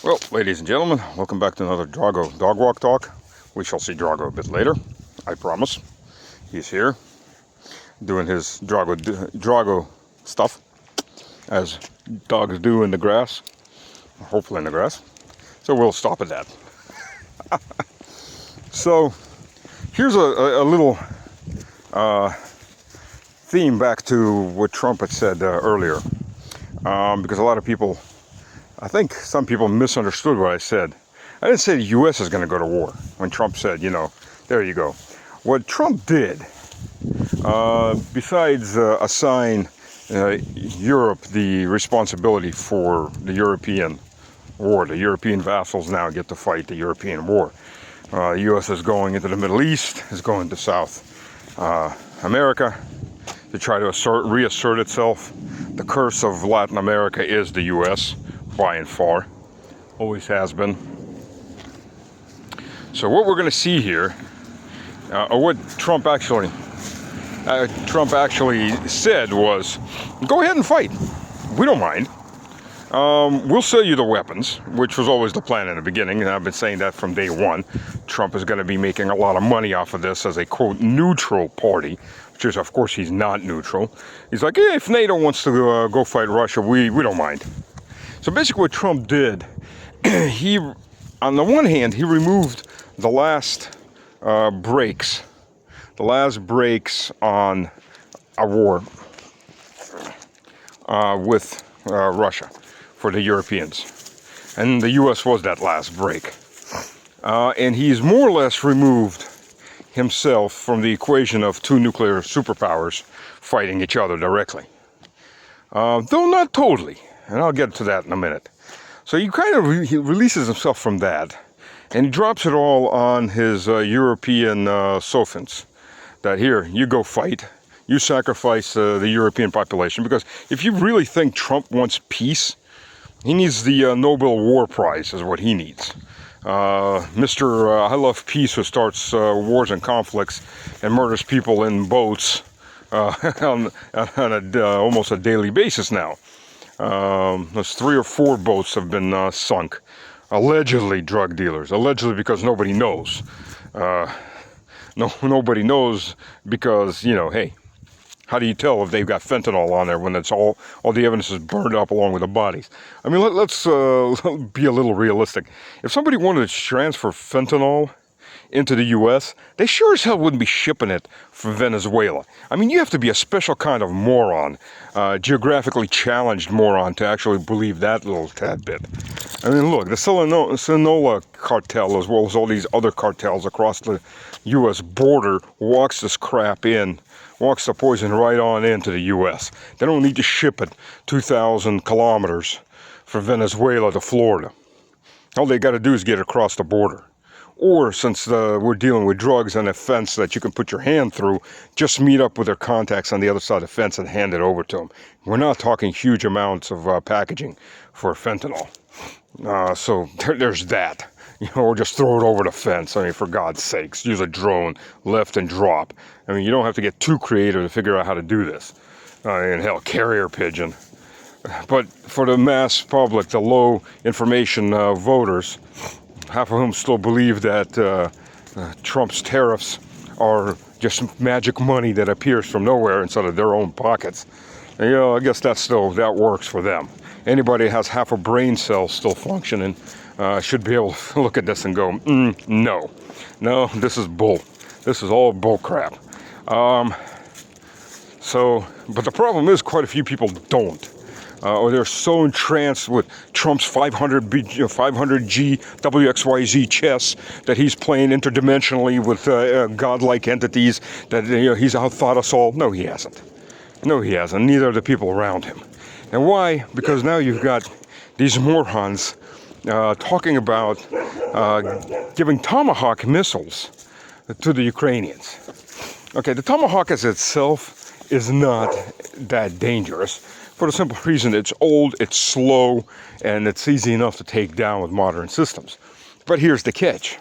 Well, ladies and gentlemen, welcome back to another Drago dog walk talk. We shall see Drago a bit later, I promise. He's here, doing his Drago stuff, as dogs do in the grass, hopefully in the grass. So we'll stop at that. So, here's a little theme back to what Trump had said earlier, because a lot of people, I think some people misunderstood what I said. I didn't say the U.S. is going to go to war when Trump said, you know, there you go. What Trump did, besides assign Europe the responsibility for the European war, the European vassals now get to fight the European war. The U.S. is going into the Middle East, is going to South America to try to reassert itself. The curse of Latin America is the U.S. by and far, always has been. So what we're going to see here, or what Trump actually said was, go ahead and fight. We don't mind. We'll sell you the weapons, which was always the plan in the beginning, and I've been saying that from day one. Trump is going to be making a lot of money off of this as a, quote, neutral party, which is, of course, he's not neutral. He's like, hey, if NATO wants to go fight Russia, we don't mind. So basically what Trump did, he, on the one hand, he removed the last brakes on a war with Russia for the Europeans. And the U.S. was that last break. And he's more or less removed himself from the equation of two nuclear superpowers fighting each other directly. Though not totally. And I'll get to that in a minute. So he kind of he releases himself from that, and he drops it all on his European sophins. That here, you go fight, you sacrifice the European population, because if you really think Trump wants peace, he needs the Nobel War Prize is what he needs. Mr. I Love Peace, who starts wars and conflicts and murders people in boats on almost a daily basis now. There's 3 or 4 boats have been sunk, allegedly drug dealers, allegedly because nobody knows. Nobody knows because, you know, hey, how do you tell if they've got fentanyl on there when it's all the evidence is burned up along with the bodies? I mean, let's be a little realistic. If somebody wanted to transfer fentanyl into the U.S., they sure as hell wouldn't be shipping it from Venezuela. I mean, you have to be a special kind of moron, geographically challenged moron, to actually believe that little tad bit. I mean, look, the Sinaloa cartel, as well as all these other cartels across the U.S. border, walks this crap in, walks the poison right on into the U.S. They don't need to ship it 2,000 kilometers from Venezuela to Florida. All they got to do is get across the border. Or, since we're dealing with drugs and a fence that you can put your hand through, just meet up with their contacts on the other side of the fence and hand it over to them. We're not talking huge amounts of packaging for fentanyl. So there's that. You know, or just throw it over the fence. I mean, for God's sakes, use a drone, lift and drop. I mean, you don't have to get too creative to figure out how to do this. And hell, carrier pigeon. But for the mass public, the low information voters, half of whom still believe that Trump's tariffs are just magic money that appears from nowhere instead of their own pockets. And, you know, I guess that works for them. Anybody who has half a brain cell still functioning should be able to look at this and go, no, this is bull. This is all bull crap. But the problem is quite a few people don't. Or they're so entranced with Trump's 500G WXYZ chess that he's playing interdimensionally with godlike entities that, you know, he's outthought us all. No, he hasn't. No, he hasn't. Neither are the people around him. And why? Because now you've got these morons talking about giving Tomahawk missiles to the Ukrainians. Okay, the Tomahawk as itself is not that dangerous. For the simple reason it's old, it's slow, and it's easy enough to take down with modern systems. But here's the catch.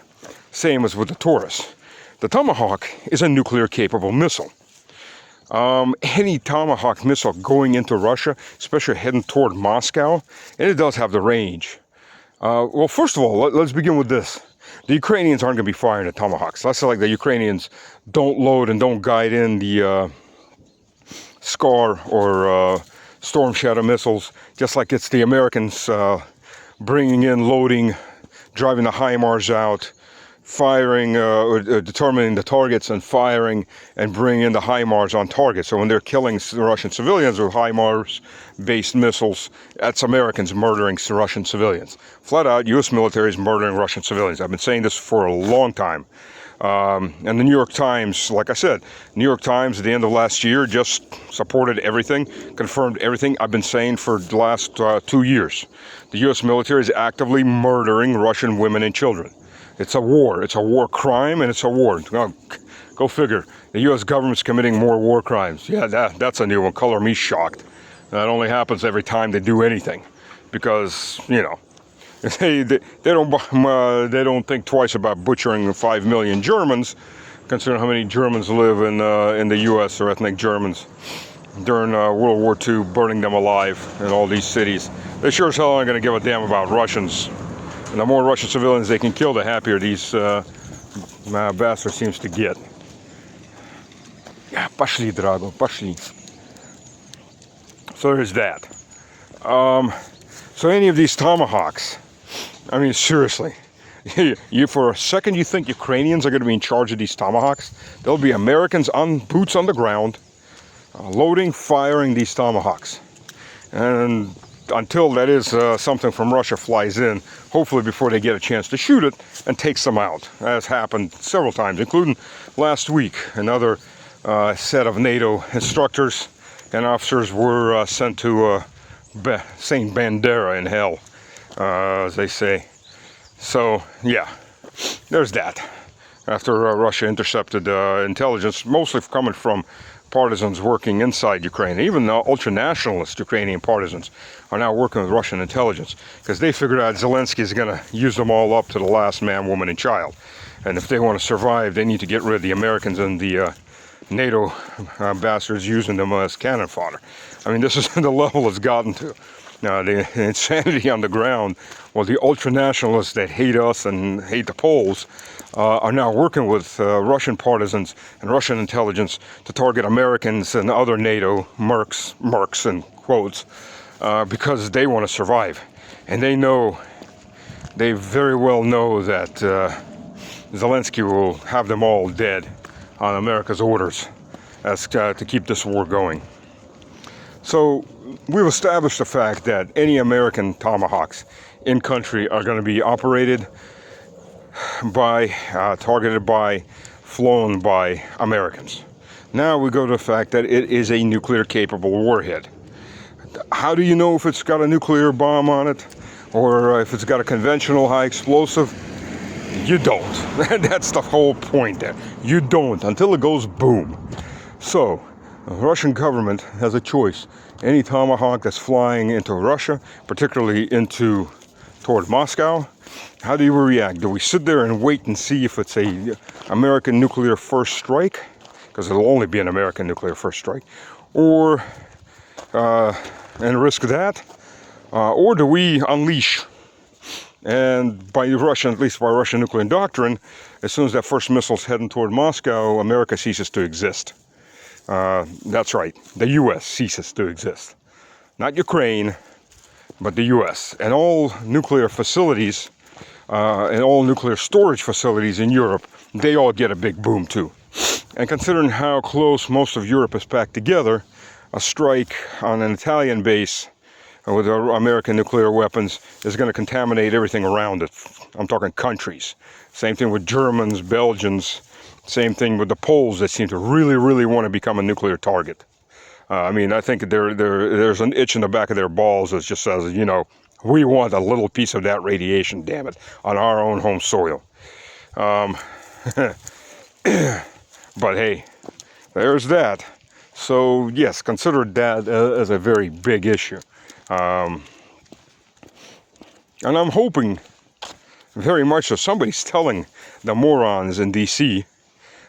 Same as with the Taurus. The Tomahawk is a nuclear-capable missile. Any Tomahawk missile going into Russia, especially heading toward Moscow, and it does have the range, Well, first of all, let's begin with this. The Ukrainians aren't going to be firing at Tomahawks. That's like the Ukrainians don't load and don't guide in the SCAR or Storm Shadow missiles, just like it's the Americans bringing in, loading, driving the HIMARS out, firing, determining the targets and firing and bringing in the HIMARS on target. So when they're killing Russian civilians with HIMARS-based missiles, that's Americans murdering Russian civilians. Flat out, U.S. military is murdering Russian civilians. I've been saying this for a long time. And the New York Times, like I said, New York Times at the end of last year just supported everything, confirmed everything I've been saying for the last 2 years. The U.S. military is actively murdering Russian women and children. It's a war. It's a war crime, and it's a war. Go figure. The U.S. government's committing more war crimes. Yeah, that's a new one. Color me shocked. That only happens every time they do anything, because they don't think twice about butchering 5 million Germans, considering how many Germans live in the U.S. or ethnic Germans during World War II, burning them alive in all these cities. They sure as hell aren't going to give a damn about Russians. And the more Russian civilians they can kill, the happier these bastards seems to get. Yeah, пошли, Drago, пошли. So there's that. So any of these Tomahawks, I mean, seriously, you for a second you think Ukrainians are going to be in charge of these Tomahawks? There'll be Americans on boots on the ground, loading, firing these Tomahawks. And until that is something from Russia flies in, hopefully before they get a chance to shoot it and takes them out. That has happened several times, including last week. Another set of NATO instructors and officers were sent to Saint Bandera in hell, as they say. So, yeah, there's that. After Russia intercepted intelligence, mostly coming from partisans working inside Ukraine. Even the ultra-nationalist Ukrainian partisans are now working with Russian intelligence, because they figured out Zelensky is going to use them all up to the last man, woman, and child. And if they want to survive, they need to get rid of the Americans and the NATO bastards using them as cannon fodder. I mean, this is the level it's gotten to. Now, the insanity on the ground, well, the ultra-nationalists that hate us and hate the Poles are now working with Russian partisans and Russian intelligence to target Americans and other NATO mercs in quotes, because they want to survive. And they very well know that Zelensky will have them all dead on America's orders as to keep this war going. So we've established the fact that any American Tomahawks in country are going to be operated by, targeted by, flown by Americans. Now we go to the fact that it is a nuclear-capable warhead. How do you know if it's got a nuclear bomb on it, or if it's got a conventional high explosive? You don't. That's the whole point there. You don't until it goes boom. So the Russian government has a choice. Any Tomahawk that's flying into Russia, particularly toward Moscow, how do you react? Do we sit there and wait and see if it's a American nuclear first strike? Because it'll only be an American nuclear first strike. Or, and risk that? Or do we unleash? And by Russian, at least by Russian nuclear doctrine, as soon as that first missile's heading toward Moscow, America ceases to exist. That's right, the U.S. ceases to exist. Not Ukraine, but the U.S. And all nuclear facilities and all nuclear storage facilities in Europe, they all get a big boom too. And considering how close most of Europe is packed together, a strike on an Italian base with American nuclear weapons is going to contaminate everything around it. I'm talking countries. Same thing with Germans, Belgians. Same thing with the Poles that seem to really, really want to become a nuclear target. I mean, I think there's an itch in the back of their balls that just says, we want a little piece of that radiation, damn it, on our own home soil. But hey, there's that. So yes, consider that as a very big issue. And I'm hoping very much that somebody's telling the morons in D.C.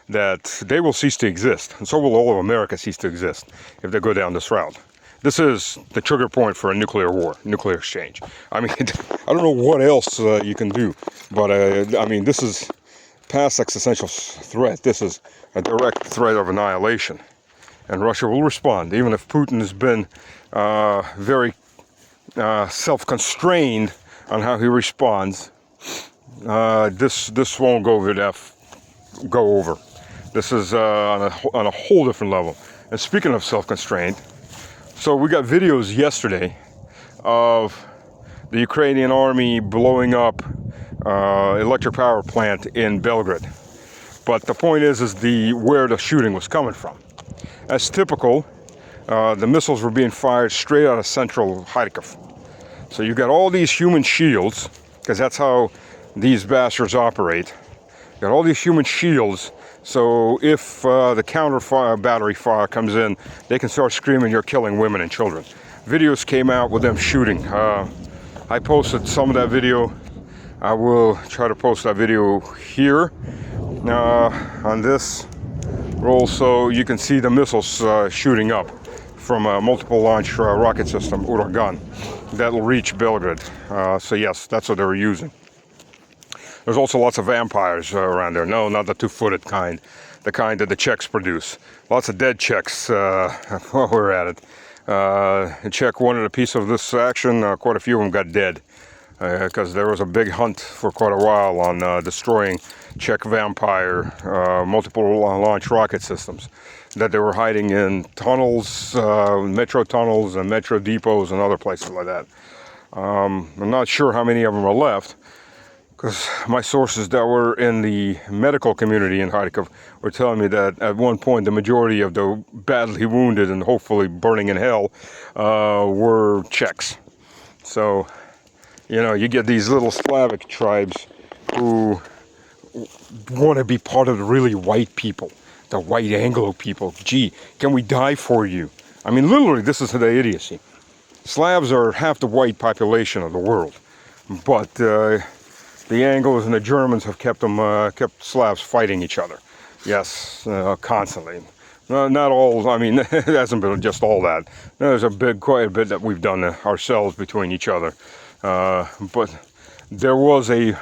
that they will cease to exist, and so will all of America cease to exist if they go down this route. This is the trigger point for a nuclear war, nuclear exchange. I mean, I don't know what else you can do, but I mean, this is past existential threat. This is a direct threat of annihilation, and Russia will respond, even if Putin has been very self-constrained on how he responds. This won't go over. This is on a whole different level. And speaking of self-constrained, so we got videos yesterday of the Ukrainian army blowing up electric power plant in Belgrade. But the point is where the shooting was coming from. As typical, the missiles were being fired straight out of central Kharkiv. So you got all these human shields, because that's how these bastards operate. You got all these human shields, so if the counter fire, battery fire comes in, they can start screaming, "You're killing women and children." Videos came out with them shooting. I posted some of that video. I will try to post that video here on this roll, so you can see the missiles shooting up from a multiple launch rocket system, Uragan, that'll reach Belgrade. So yes, that's what they were using. There's also lots of vampires around there. No, not the two-footed kind, the kind that the Czechs produce. Lots of dead Czechs while we're at it. The Czech wanted a piece of this action. Quite a few of them got dead because there was a big hunt for quite a while on destroying Czech vampire multiple launch rocket systems that they were hiding in tunnels, metro tunnels and metro depots and other places like that. I'm not sure how many of them are left, because my sources that were in the medical community in Kharkiv were telling me that at one point the majority of the badly wounded and hopefully burning in hell were Czechs. So, you know, you get these little Slavic tribes who want to be part of the really white people, the white Anglo people. Gee, can we die for you? I mean, literally, this is the idiocy. Slavs are half the white population of the world, but the Anglos and the Germans have kept Slavs fighting each other. Yes, constantly. Not all. I mean, it hasn't been just all that. There's quite a bit that we've done ourselves between each other. But there was a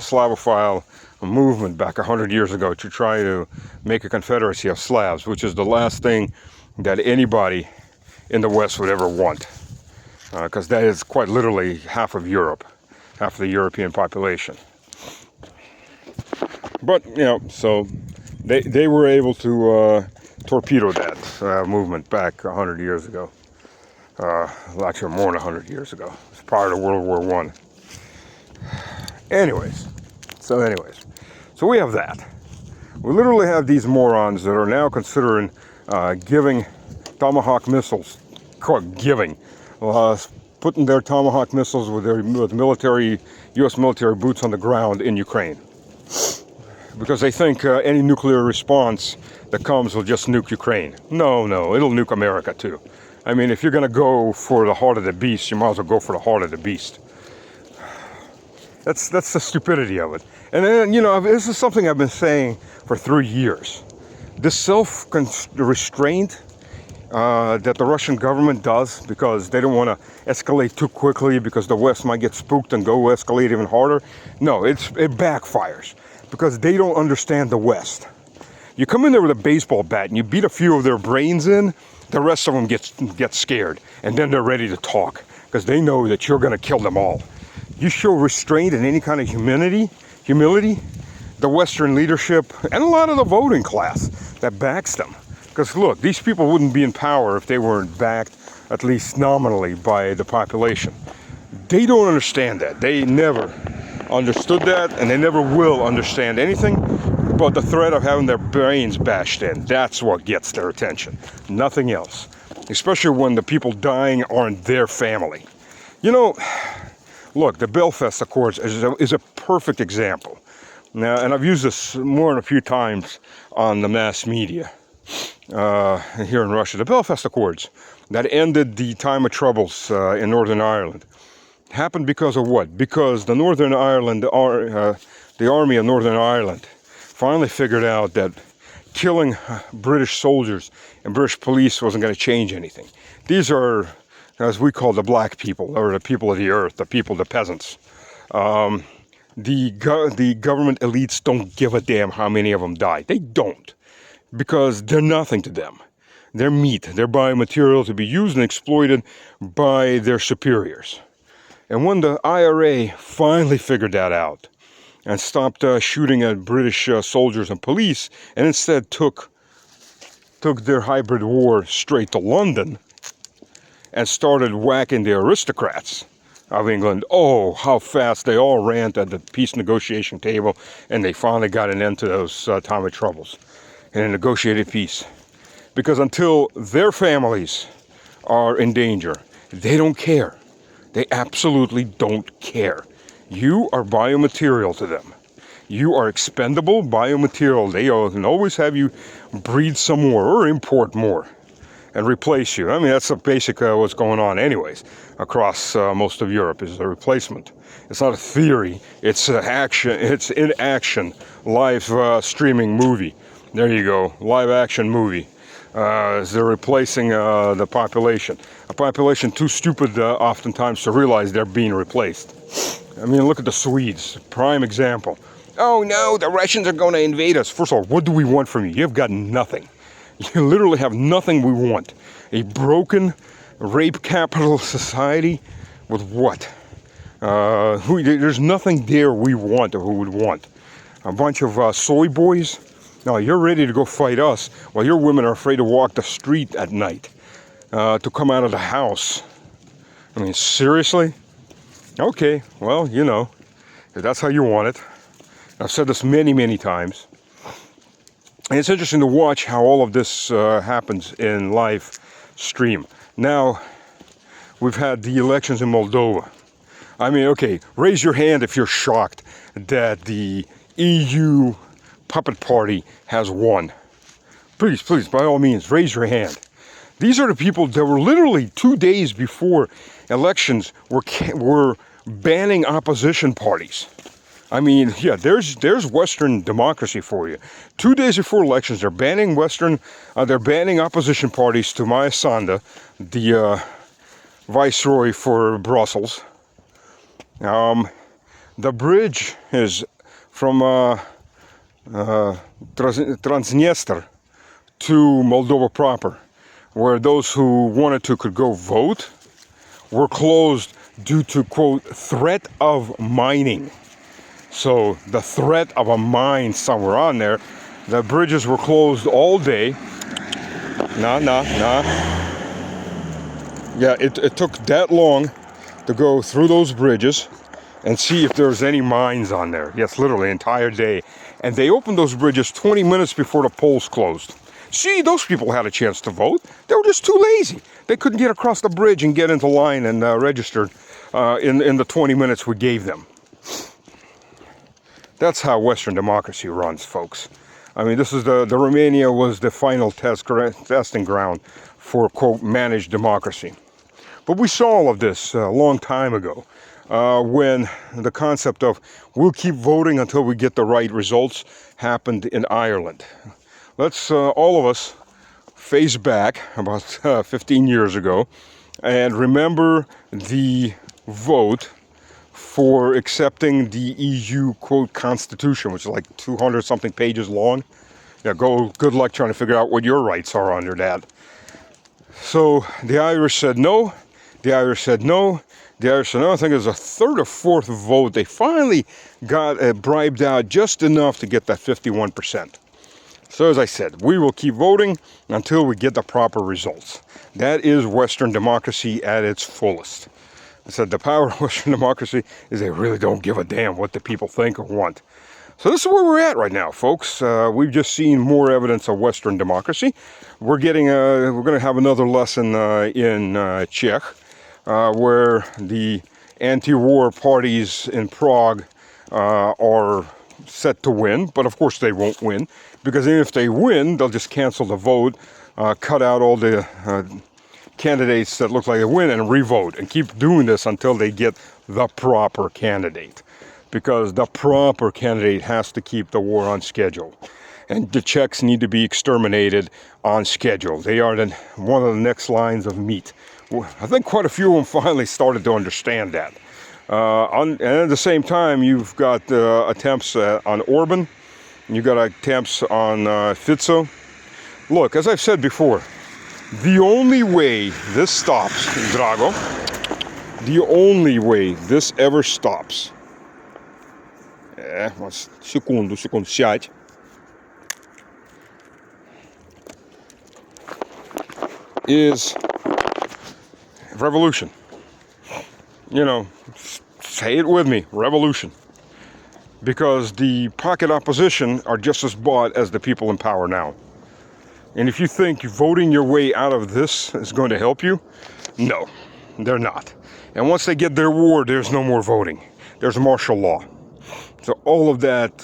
Slavophile movement back 100 years ago to try to make a confederacy of Slavs, which is the last thing that anybody in the West would ever want, because that is quite literally half of Europe, half of the European population. But, you know, so they were able to torpedo that movement back 100 years ago. Actually, more than 100 years ago. It's prior to World War I. Anyways, so we have that. We literally have these morons that are now considering giving Tomahawk missiles, putting their Tomahawk missiles with military, U.S. military boots on the ground in Ukraine. Because they think any nuclear response that comes will just nuke Ukraine. No, it'll nuke America too. I mean, if you're going to go for the heart of the beast, you might as well go for the heart of the beast. That's the stupidity of it. And then, you know, this is something I've been saying for 3 years. This self-restraint that the Russian government does, because they don't want to escalate too quickly because the West might get spooked and go escalate even harder. No, it backfires because they don't understand the West. You come in there with a baseball bat and you beat a few of their brains in, the rest of them get scared, and then they're ready to talk because they know that you're going to kill them all. You show restraint and any kind of humility, the Western leadership, and a lot of the voting class that backs them. Because look, these people wouldn't be in power if they weren't backed, at least nominally, by the population. They don't understand that. They never understood that, and they never will understand anything but the threat of having their brains bashed in. That's what gets their attention, nothing else. Especially when the people dying aren't their family. You know, look, the Belfast Accords is a perfect example. Now, and I've used this more than a few times on the mass media here in Russia. The Belfast Accords that ended the time of troubles in Northern Ireland happened because of what? Because the Northern Ireland, the army of Northern Ireland finally figured out that killing British soldiers and British police wasn't going to change anything. These are, as we call the black people, or the people of the earth, the people, the peasants. The government elites don't give a damn how many of them die. They don't, because they're nothing to them. They're meat. They're biomaterial to be used and exploited by their superiors. And when the IRA finally figured that out and stopped shooting at British soldiers and police, and instead took their hybrid war straight to London and started whacking the aristocrats of England, oh, how fast they all ran at the peace negotiation table, and they finally got an end to those time of troubles and a negotiated peace. Because until their families are in danger, they don't care. They absolutely don't care. You are biomaterial to them. You are expendable biomaterial. They can always have you breed some more or import more and replace you. I mean, that's basically what's going on anyways across most of Europe, is a replacement. It's not a theory. It's action. It's in action. Live streaming movie. There you go. Live action movie. They're replacing the population. A population too stupid oftentimes to realize they're being replaced. I mean, look at the Swedes. Prime example. Oh no, the Russians are going to invade us. First of all, what do we want from you? You've got nothing. You literally have nothing we want. A broken, rape capital society with what? There's nothing there we want or who would want. A bunch of soy boys? No, you're ready to go fight us while your women are afraid to walk the street at night, to come out of the house. I mean, seriously? Okay, well, you know, if that's how you want it. I've said this many, many times. And it's interesting to watch how all of this happens in live stream. Now, we've had the elections in Moldova. I mean, okay, raise your hand if you're shocked that the EU puppet party has won. Please, please, by all means, raise your hand. These are the people that were literally 2 days before elections were banning opposition parties. I mean, yeah, there's Western democracy for you. 2 days before elections, they're banning opposition parties to Maya Sanda, the viceroy for Brussels. The bridge is from Transnistria to Moldova proper, where those who wanted to could go vote, were closed due to, quote, threat of mining. So the threat of a mine somewhere on there, the bridges were closed all day. Yeah, it took that long to go through those bridges and see if there's any mines on there. Yes, literally, entire day. And they opened those bridges 20 minutes before the polls closed. See, those people had a chance to vote. They were just too lazy. They couldn't get across the bridge and get into line and registered in the 20 minutes we gave them. That's how Western democracy runs, folks. I mean, this is the Romania was the final testing ground for, quote, managed democracy. But we saw all of this a long time ago when the concept of we'll keep voting until we get the right results happened in Ireland. Let's all of us face back about 15 years ago and remember the vote for accepting the EU, quote, constitution, which is like 200 something pages long. Yeah, good luck trying to figure out what your rights are under that. So the Irish said no, the Irish said no, the Irish said no. I think it was a third or fourth vote. They finally got bribed out just enough to get that 51%. So as I said, we will keep voting until we get the proper results. That is Western democracy at its fullest. I said the power of Western democracy is they really don't give a damn what the people think or want. So this is where we're at right now, folks. We've just seen more evidence of Western democracy. We're going to have another lesson in Czech, where the anti-war parties in Prague are set to win, but of course they won't win, because even if they win, they'll just cancel the vote, cut out all the candidates that look like they win and revote, and keep doing this until they get the proper candidate, because the proper candidate has to keep the war on schedule. and the Czechs need to be exterminated on schedule. They are one of the next lines of meat. I think quite a few of them finally started to understand that. And at the same time, you've got attempts on Orban, you've got attempts on Fico. Look, as I've said before, the only way this stops, Drago, the only way this ever stops, секунду, сядь, is revolution. You know, say it with me, revolution. Because the pocket opposition are just as bought as the people in power now. And if you think voting your way out of this is going to help you, no, they're not. And once they get their war, there's no more voting. There's martial law. So all of that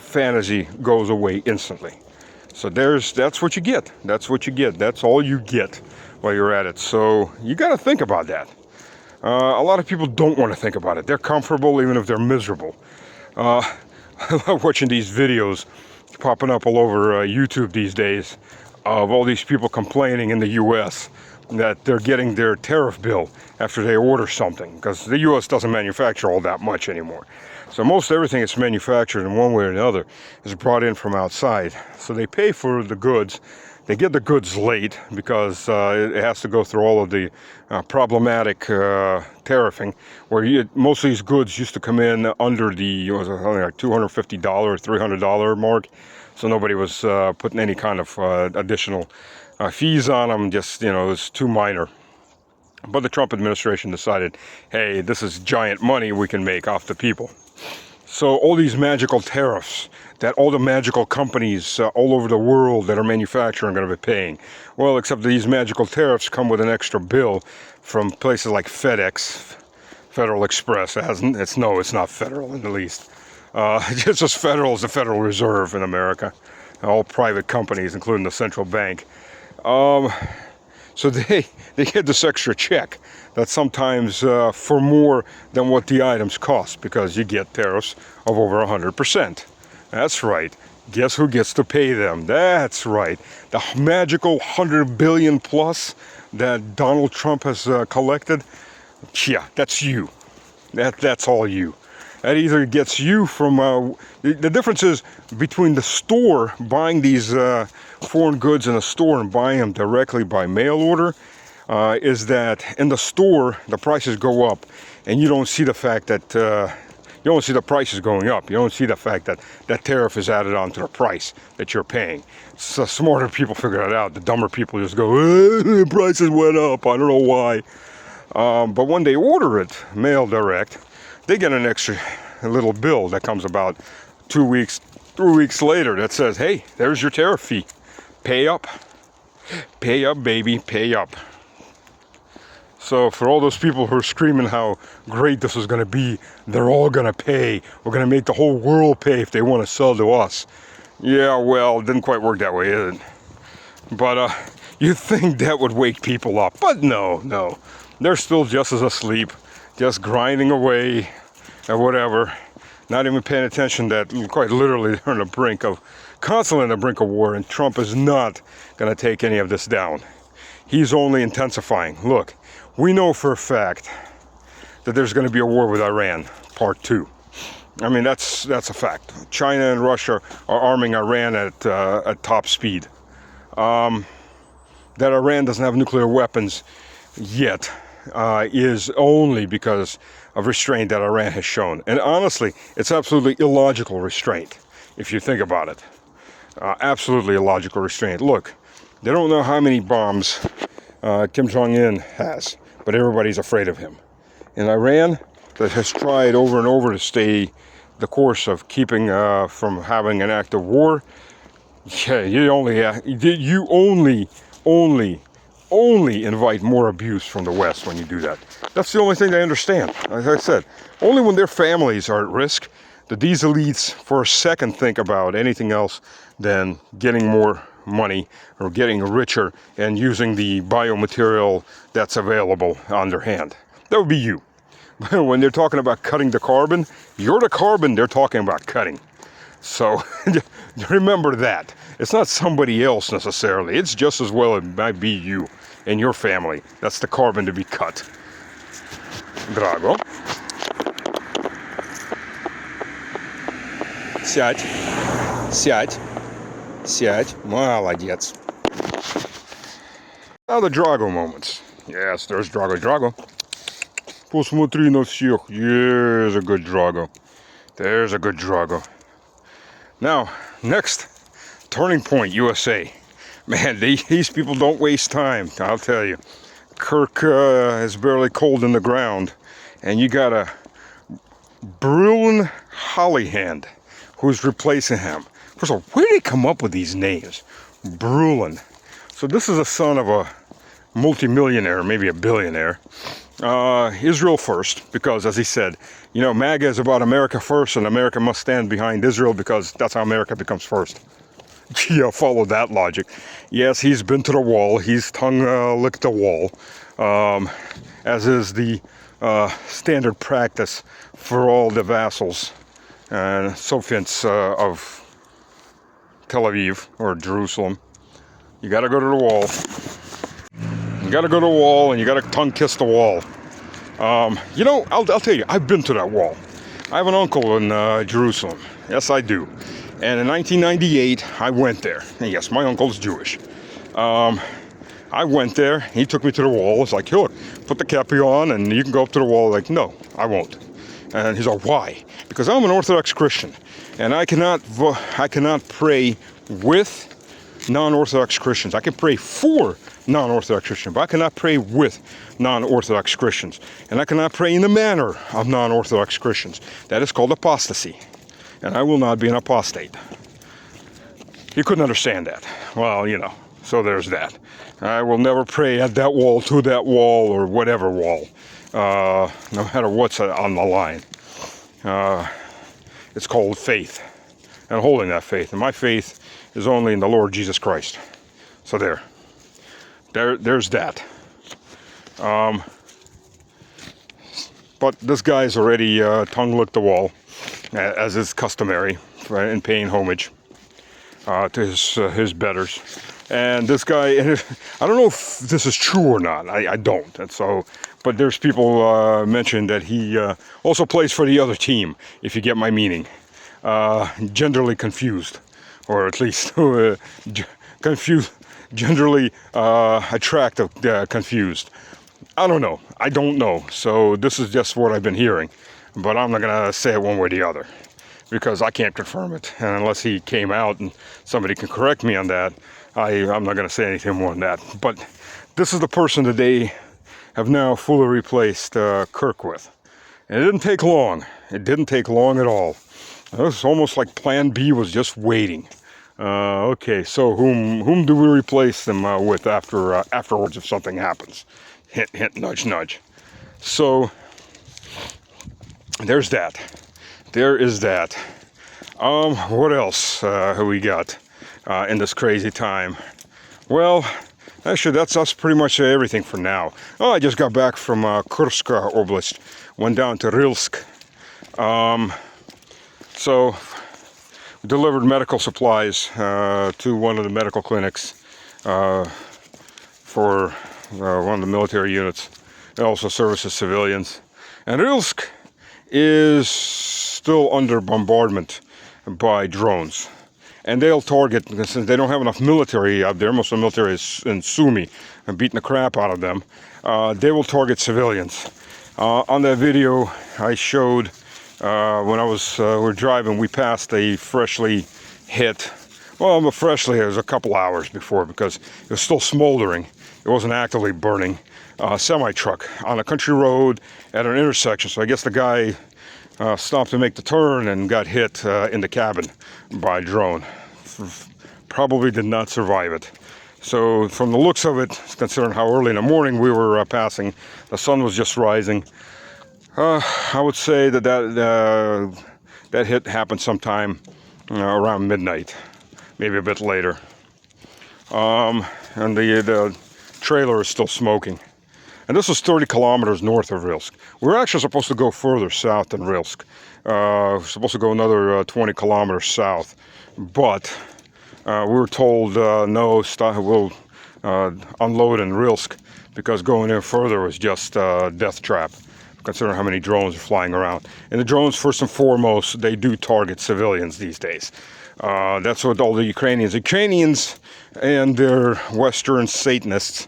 fantasy goes away instantly. So that's what you get. That's what you get. That's all you get while you're at it. So you got to think about that. A lot of people don't want to think about it. They're comfortable even if they're miserable. I love watching these videos popping up all over YouTube these days of all these people complaining in the U.S. that they're getting their tariff bill after they order something, because the U.S. doesn't manufacture all that much anymore. So most everything that's manufactured in one way or another is brought in from outside. So they pay for the goods. They get the goods late because it has to go through all of the problematic tariffing, where most of these goods used to come in under the like $250 or $300 mark. So nobody was putting any kind of additional fees on them. Just, you know, it's too minor. But the Trump administration decided, hey, this is giant money we can make off the people. So all these magical tariffs that all the magical companies all over the world that are manufacturing are going to be paying. Well, except these magical tariffs come with an extra bill from places like FedEx, Federal Express. It's not federal in the least. Just as federal as the Federal Reserve in America. All private companies, including the central bank. So they get this extra check that's sometimes for more than what the items cost, because you get tariffs of over 100%. That's right. Guess who gets to pay them? That's right. The magical 100 billion plus that Donald Trump has collected. Yeah, that's you. That's all you. That either gets you from... the difference is between the store, buying these foreign goods in a store and buying them directly by mail order, is that in the store, the prices go up, and you don't see the fact that... you don't see the prices going up. You don't see the fact that that tariff is added on to the price that you're paying. So smarter people figure it out. The dumber people just go, the prices went up. I don't know why. But when they order it, mail direct, they get an extra little bill that comes about 2 weeks, 3 weeks later that says, hey, there's your tariff fee. Pay up. Pay up, baby. Pay up. So for all those people who are screaming how great this is going to be, they're all going to pay. We're going to make the whole world pay if they want to sell to us. Yeah, well, it didn't quite work that way, is it? But you'd think that would wake people up. But no. They're still just as asleep, just grinding away and whatever. Not even paying attention that quite literally they're on the brink of, constantly on the brink of war, and Trump is not going to take any of this down. He's only intensifying. Look, we know for a fact that there's going to be a war with Iran, part 2. I mean, that's a fact. China and Russia are arming Iran at top speed. That Iran doesn't have nuclear weapons yet is only because of restraint that Iran has shown. And honestly, it's absolutely illogical restraint, if you think about it. Absolutely illogical restraint. Look, they don't know how many bombs Kim Jong-un has, but everybody's afraid of him. In Iran, that has tried over and over to stay the course of keeping from having an active war, yeah, you only invite more abuse from the West when you do that. That's the only thing they understand. As I said, only when their families are at risk do these elites for a second think about anything else than getting more money or getting richer and using the biomaterial that's available on their hand. That would be you. When they're talking about cutting the carbon, you're the carbon they're talking about cutting. So remember that. It's not somebody else necessarily. It's just as well it might be you and your family. That's the carbon to be cut. Drago. Сядь. Сядь. Сядь. Молодец. Now the Drago moments. Yes, there's Drago. Drago. Посмотри на всех. There's a good Drago. There's a good Drago. Now, next, Turning Point, USA. Man, these people don't waste time, I'll tell you. Kirk is barely cold in the ground, and you got a Bruin Hollyhand who's replacing him. First of all, where did they come up with these names? Bruin. So this is a son of a multimillionaire, maybe a billionaire. Israel first, because as he said, you know, MAGA is about America first, and America must stand behind Israel because that's how America becomes first. Yeah, follow that logic. Yes, he's been to the wall. He's tongue-licked the wall, as is the standard practice for all the vassals and sovereigns of Tel Aviv or Jerusalem. You got to go to the wall. You got to go to the wall, and you got to tongue kiss the wall. You know, I'll tell you, I've been to that wall. I have an uncle in Jerusalem. Yes, I do. And in 1998, I went there. And yes, my uncle's Jewish. I went there. He took me to the wall. It's like, look, put the kepi on, and you can go up to the wall. Like, no, I won't. And he's like, why? Because I'm an Orthodox Christian, and I cannot pray with non-Orthodox Christians. I can pray for non-Orthodox Christians, but I cannot pray with non-Orthodox Christians. And I cannot pray in the manner of non-Orthodox Christians. That is called apostasy. And I will not be an apostate. He couldn't understand that. Well, you know, so there's that. I will never pray at that wall, to that wall, or whatever wall, no matter what's on the line. It's called faith, and holding that faith. And my faith is only in the Lord Jesus Christ. So there's that. But this guy's already tongue-licked the wall, as is customary, right, in paying homage to his betters. And this guy, and I don't know if this is true or not. I don't. And so, but there's people mentioned that he also plays for the other team, if you get my meaning. Genderly confused, or at least confused, genderly attractive, confused. I don't know. I don't know. So this is just what I've been hearing. But I'm not going to say it one way or the other, because I can't confirm it. And unless he came out and somebody can correct me on that, I'm not going to say anything more than that. But this is the person that they have now fully replaced Kirk with. And it didn't take long. It didn't take long at all. It was almost like Plan B was just waiting. Okay, so whom do we replace them with afterwards if something happens? Hint, hint, nudge, nudge. So there's that. There is that. What else have we got in this crazy time? Well, actually, that's pretty much everything for now. Oh, I just got back from Kursk Oblast. Went down to Rilsk. So, delivered medical supplies to one of the medical clinics for one of the military units. It also services civilians. And Rilsk is still under bombardment by drones. And they'll target, since they don't have enough military out there, most of the military is in Sumy and beating the crap out of them, they will target civilians. On that video I showed when we're driving, we passed a freshly hit, well, freshly, it was a couple hours before because it was still smoldering. It wasn't actively burning. Semi-truck on a country road at an intersection. So I guess the guy stopped to make the turn and got hit in the cabin by a drone. Probably did not survive it. So from the looks of it, considering how early in the morning we were passing, the sun was just rising. I would say that hit happened sometime around midnight, maybe a bit later. And the trailer is still smoking. And this is 30 kilometers north of Rilsk. We're actually supposed to go further south than Rilsk. We're supposed to go another 20 kilometers south. But we were told, no, we'll unload in Rilsk, because going in further was just a death trap, considering how many drones are flying around. And the drones, first and foremost, they do target civilians these days. That's what all the Ukrainians and their Western Satanists,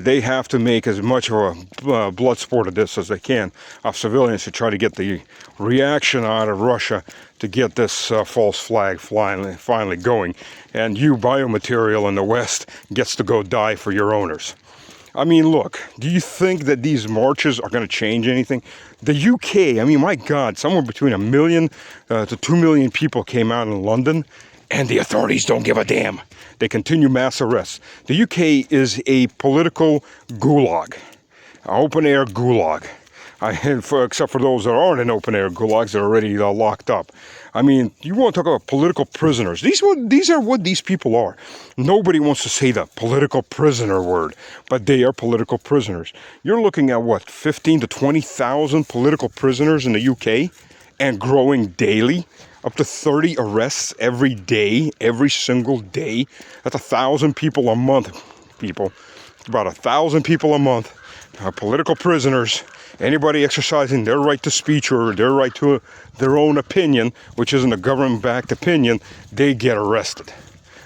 they have to make as much of a blood sport of this as they can of civilians to try to get the reaction out of Russia to get this false flag finally going. And you, biomaterial in the West, gets to go die for your owners. I mean, look, do you think that these marches are going to change anything? The UK, I mean, my God, somewhere between 1 million to 2 million people came out in London, and the authorities don't give a damn. They continue mass arrests. The UK is a political gulag, an open-air gulag. Except for those that aren't in open-air gulags that are already locked up. I mean, you want to talk about political prisoners. These are what these people are. Nobody wants to say the political prisoner word, but they are political prisoners. You're looking at, what, 15 to 20,000 political prisoners in the UK, and growing daily? Up to 30 arrests every day, every single day. That's 1,000 people a month, people. It's about 1,000 people a month, political prisoners. Anybody exercising their right to speech or their right to their own opinion, which isn't a government-backed opinion, they get arrested.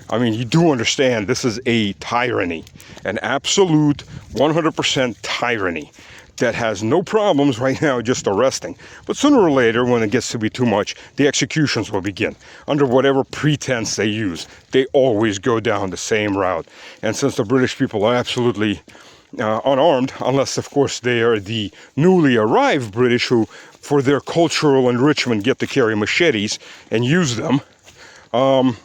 I mean, you do understand this is a tyranny, an absolute 100% tyranny that has no problems right now just arresting. But sooner or later, when it gets to be too much, the executions will begin. Under whatever pretense they use, they always go down the same route. And since the British people are absolutely unarmed, unless of course they are the newly arrived British who, for their cultural enrichment, get to carry machetes and use them, and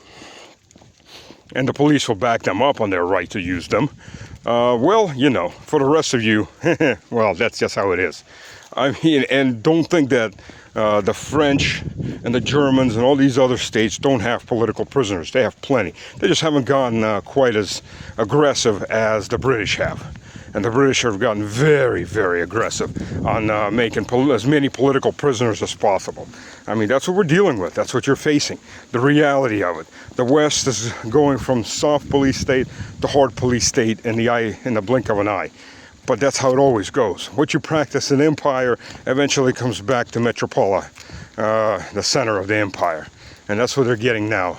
the police will back them up on their right to use them. Well, you know, for the rest of you, well, that's just how it is. I mean, and don't think that the French and the Germans and all these other states don't have political prisoners. They have plenty. They just haven't gotten quite as aggressive as the British have. And the British have gotten very, very aggressive on making as many political prisoners as possible. I mean, that's what we're dealing with. That's what you're facing. The reality of it. The West is going from soft police state to hard police state in the blink of an eye. But that's how it always goes. What you practice in empire eventually comes back to Metropola, the center of the empire. And that's what they're getting now.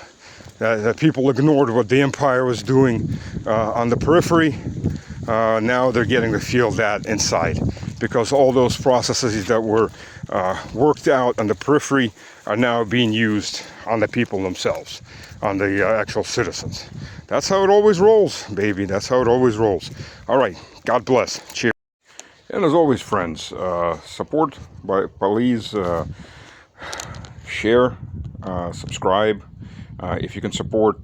The people ignored what the empire was doing on the periphery. Now they're getting to feel that inside, because all those processes that were worked out on the periphery are now being used on the people themselves, on the actual citizens. That's how it always rolls, baby. That's how it always rolls. All right. God bless. Cheers. And as always, friends, support by please share, subscribe. If you can support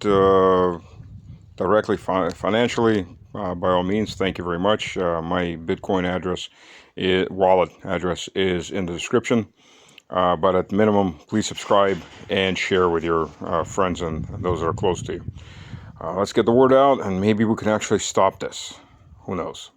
directly financially, by all means, thank you very much. My Bitcoin wallet address is in the description. But at minimum, please subscribe and share with your friends and those that are close to you. Let's get the word out, and maybe we can actually stop this. Who knows?